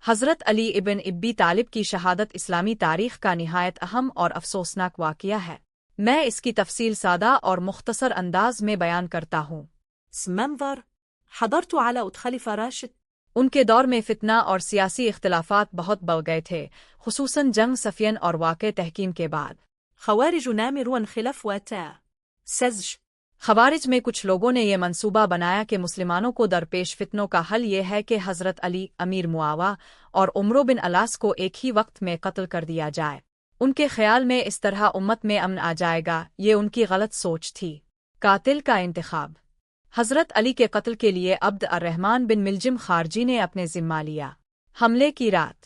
حضرت علی ابن ابی طالب کی شہادت اسلامی تاریخ کا نہایت اہم اور افسوسناک واقعہ ہے۔ میں اس کی تفصیل سادہ اور مختصر انداز میں بیان کرتا ہوں۔ منظر حضرت على خلیفہ راشد۔ ان کے دور میں فتنہ اور سیاسی اختلافات بہت بڑھ گئے تھے، خصوصاً جنگ صفین اور واقع تحکیم کے بعد۔ خوارج نامرون خلاف واتا سزج۔ خوارج میں کچھ لوگوں نے یہ منصوبہ بنایا کہ مسلمانوں کو درپیش فتنوں کا حل یہ ہے کہ حضرت علی، امیر معاویہ اور عمرو بن العاص کو ایک ہی وقت میں قتل کر دیا جائے۔ ان کے خیال میں اس طرح امت میں امن آ جائے گا۔ یہ ان کی غلط سوچ تھی۔ قاتل کا انتخاب۔ حضرت علی کے قتل کے لیے عبد الرحمن بن ملجم خارجی نے اپنے ذمہ لیا۔ حملے کی رات۔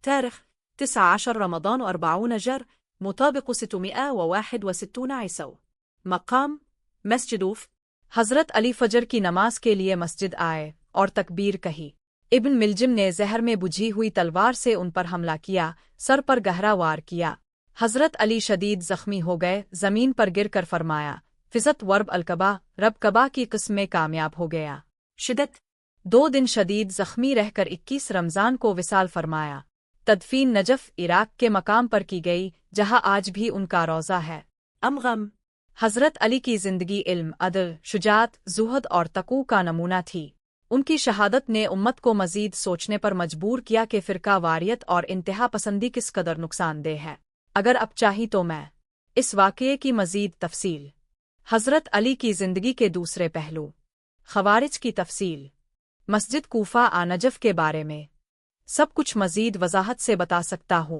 تاریخ 19 رمضان 40 جر مطابق 661 عیسو۔ مقام مسجدوف۔ حضرت علی فجر کی نماز کے لیے مسجد آئے اور تکبیر کہی۔ ابن ملجم نے زہر میں بجھی ہوئی تلوار سے ان پر حملہ کیا، سر پر گہرا وار کیا۔ حضرت علی شدید زخمی ہو گئے، زمین پر گر کر فرمایا، فزت ورب الکبا، رب کبا کی قسم میں کامیاب ہو گیا۔ شدت 2 دن شدید زخمی رہ کر 21 رمضان کو وصال فرمایا۔ تدفین نجف، عراق کے مقام پر کی گئی، جہاں آج بھی ان کا روضہ ہے۔ غم حضرت علی کی زندگی علم، عدل، شجاعت، زہد اور تقوی کا نمونہ تھی۔ ان کی شہادت نے امت کو مزید سوچنے پر مجبور کیا کہ فرقہ واریت اور انتہا پسندی کس قدر نقصان دہ ہے۔ اگر اب چاہی تو میں اس واقعے کی مزید تفصیل۔ حضرت علی کی زندگی کے دوسرے پہلو۔ خوارج کی تفصیل۔ مسجد کوفہ نجف کے بارے میں سب کچھ مزید وضاحت سے بتا سکتا ہوں۔